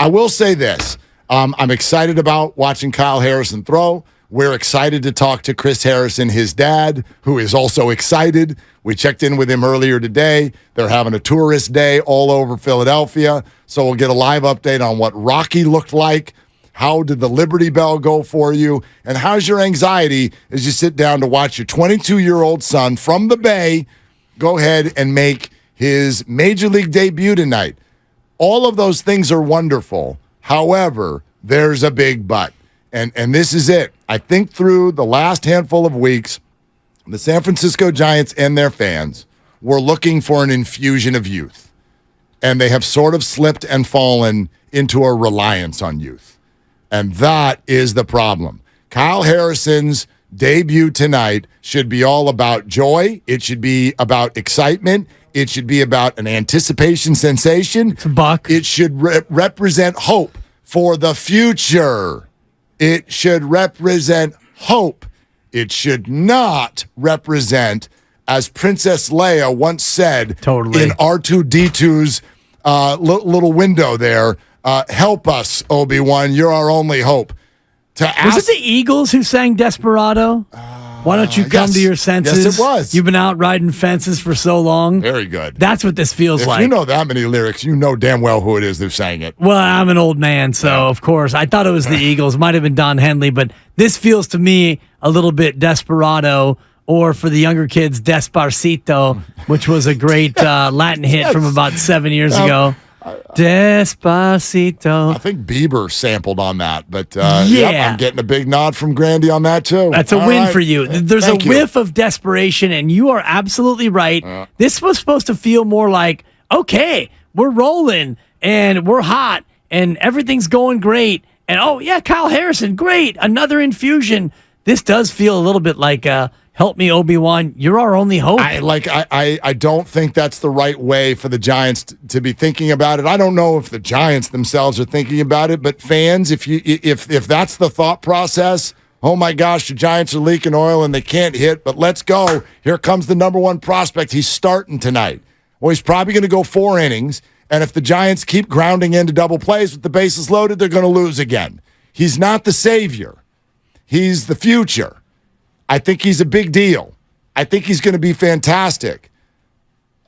I will say this. I'm excited about watching Kyle Harrison throw. We're excited to talk to Chris Harrison, his dad, who is also excited. We checked in with him earlier today. They're having a tourist day all over Philadelphia. So we'll get a live update on what Rocky looked like. How did the Liberty Bell go for you? And how's your anxiety as you sit down to watch your 22-year-old son from the Bay go ahead and make his Major League debut tonight? All of those things are wonderful. However, there's a big but. And this is it. I think through the last handful of weeks, the San Francisco Giants and their fans were looking for an infusion of youth. And they have sort of slipped and fallen into a reliance on youth. And that is the problem. Kyle Harrison's debut tonight should be all about joy. It should be about excitement. It should be about an anticipation sensation. It's a buck. It should represent hope for the future. It should represent hope. It should not represent, as Princess Leia once said in R2-D2's little window there, help us, Obi-Wan, you're our only hope. Was it the Eagles who sang Desperado? Why don't you come to your senses? Yes, it was. You've been out riding fences for so long. Very good. That's what this feels like. If you know that many lyrics, you know damn well who it is who sang it. Well, I'm an old man, so of course. I thought it was the Eagles. Might have been Don Henley, but this feels to me a little bit Desperado, or for the younger kids, Despacito, which was a great Latin hit from about 7 years ago. Despacito. I think Bieber sampled on that, but I'm getting a big nod from Grandy on that too. That's a win for you. There's a whiff of desperation, and you are absolutely right. This was supposed to feel more like, okay, we're rolling, and we're hot, and everything's going great, and Kyle Harrison, great, another infusion. This does feel a little bit like help me, Obi-Wan. You're our only hope. I don't think that's the right way for the Giants to be thinking about it. I don't know if the Giants themselves are thinking about it, but fans, if that's the thought process, oh my gosh, the Giants are leaking oil and they can't hit, but let's go. Here comes the number one prospect. He's starting tonight. Well, he's probably going to go 4 innings, and if the Giants keep grounding into double plays with the bases loaded, they're going to lose again. He's not the savior. He's the future. I think he's a big deal. I think he's going to be fantastic.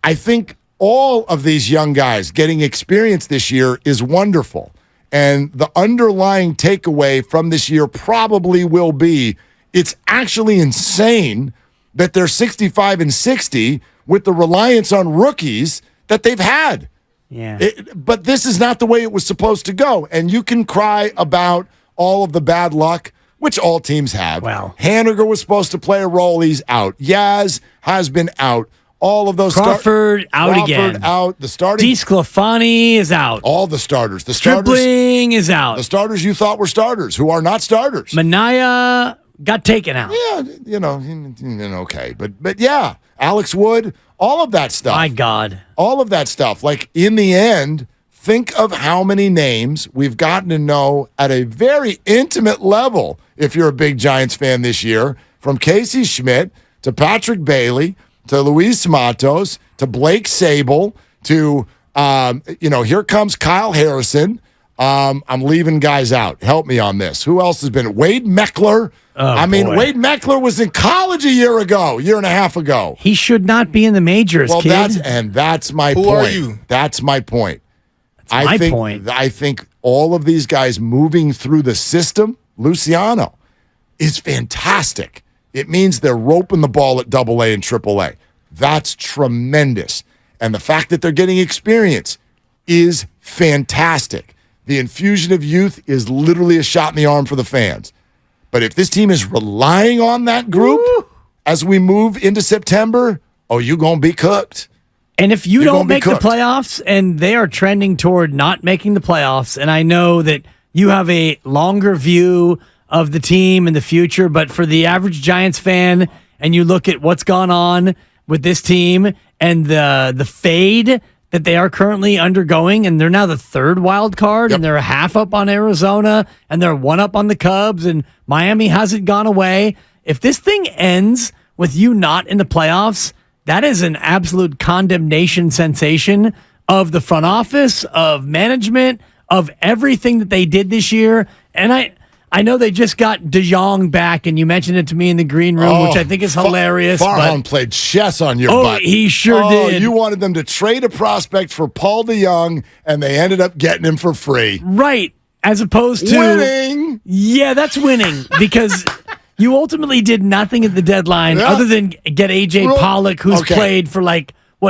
I think all of these young guys getting experience this year is wonderful. And the underlying takeaway from this year probably will be it's actually insane that they're 65-60 with the reliance on rookies that they've had. Yeah. But this is not the way it was supposed to go. And you can cry about all of the bad luck, which all teams have. Well, Haniger was supposed to play a role. He's out. Yaz has been out. All of those. Crawford again. Out. The starting. DeSclafani is out. All the starters. Stripling is out. The starters you thought were starters, who are not starters. Mania got taken out. Yeah, okay. But yeah, Alex Wood, all of that stuff. My God. All of that stuff. Like, in the end, think of how many names we've gotten to know at a very intimate level, if you're a big Giants fan this year, from Casey Schmidt to Patrick Bailey to Luis Matos to Blake Sable to, here comes Kyle Harrison. I'm leaving guys out. Help me on this. Who else has been? Wade Meckler. Wade Meckler was in college a year and a half ago. He should not be in the majors, well, kid. That's my point. Who are you? That's my point. I think all of these guys moving through the system, Luciano, is fantastic. It means they're roping the ball at AA and AAA. That's tremendous. And the fact that they're getting experience is fantastic. The infusion of youth is literally a shot in the arm for the fans. But if this team is relying on that group as we move into September, you're going to be cooked. And if you don't make the playoffs, and they are trending toward not making the playoffs, and I know that you have a longer view of the team in the future, but for the average Giants fan, and you look at what's gone on with this team and the fade that they are currently undergoing, and they're now the 3rd wild card, and they're a half up on Arizona, and they're 1 up on the Cubs, and Miami hasn't gone away. If this thing ends with you not in the playoffs, that is an absolute condemnation sensation of the front office, of management, of everything that they did this year. And I know they just got De Jong back, and you mentioned it to me in the green room, which I think is hilarious. Farhan played chess on your butt. He sure did. You wanted them to trade a prospect for Paul De Jong, and they ended up getting him for free. Right. As opposed to winning. Yeah, that's winning because you ultimately did nothing at the deadline other than get A.J. Pollock, who's played for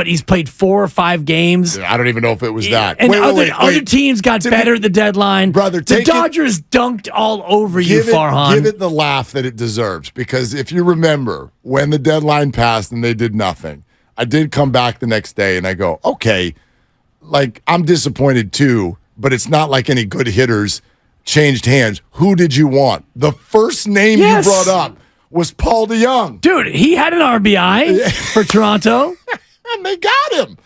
he's played 4 or 5 games. I don't even know if it was that. And other teams got better at the deadline. Brother, the Dodgers dunked all over you, Farhan. Give it the laugh that it deserves, because if you remember when the deadline passed and they did nothing, I did come back the next day and I go, okay, I'm disappointed too, but it's not like any good hitters changed hands. Who did you want? The first name you brought up was Paul De Jong. Dude, he had an RBI for Toronto. And they got him.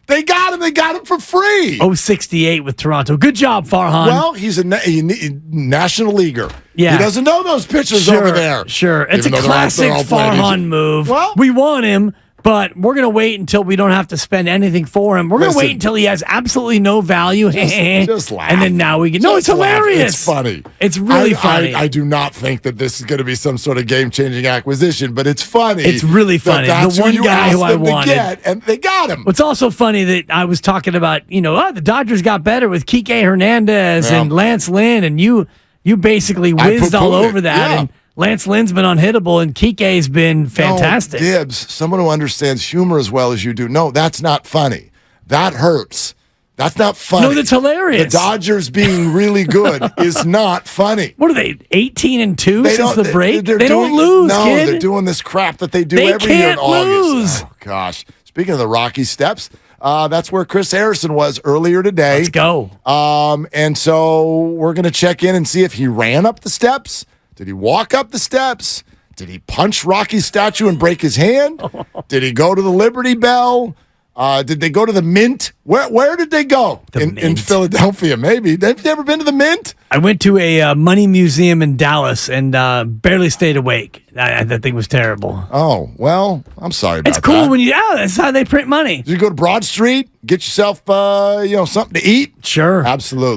They got him for free. 0.68 with Toronto. Good job, Farhan. Well, he's a national leaguer. Yeah. He doesn't know those pitchers over there. Sure. It's a classic Farhan move. Well, we want him, but we're going to wait until we don't have to spend anything for him. We're going to wait until he has absolutely no value. Just laugh. And then now we can. No, it's hilarious. It's funny. It's really funny. I do not think that this is going to be some sort of game-changing acquisition, but it's funny. It's really funny. That's the one guy who I wanted. And they got him. What's also funny that I was talking about, the Dodgers got better with Kike Hernandez and Lance Lynn, and you basically whizzed all over that. Yeah. And Lance Lynn's been unhittable, and Kike's been fantastic. No, Dibs, someone who understands humor as well as you do. No, that's not funny. That hurts. That's not funny. No, that's hilarious. The Dodgers being really good is not funny. What are they, 18-2 since the break? They don't lose, no, kid. They're doing this crap that they do every year in August. Lose. Oh, gosh. Speaking of the Rocky Steps, that's where Chris Harrison was earlier today. Let's go. And so we're going to check in and see if he ran up the steps. Did he walk up the steps? Did he punch Rocky's statue and break his hand? Did he go to the Liberty Bell? Did they go to the Mint? Where did they go? In Philadelphia, maybe. Have you ever been to the Mint? I went to a money museum in Dallas and barely stayed awake. That thing was terrible. Oh, well, I'm sorry about that. It's cool when that's how they print money. Did you go to Broad Street? Get yourself something to eat? Sure. Absolutely.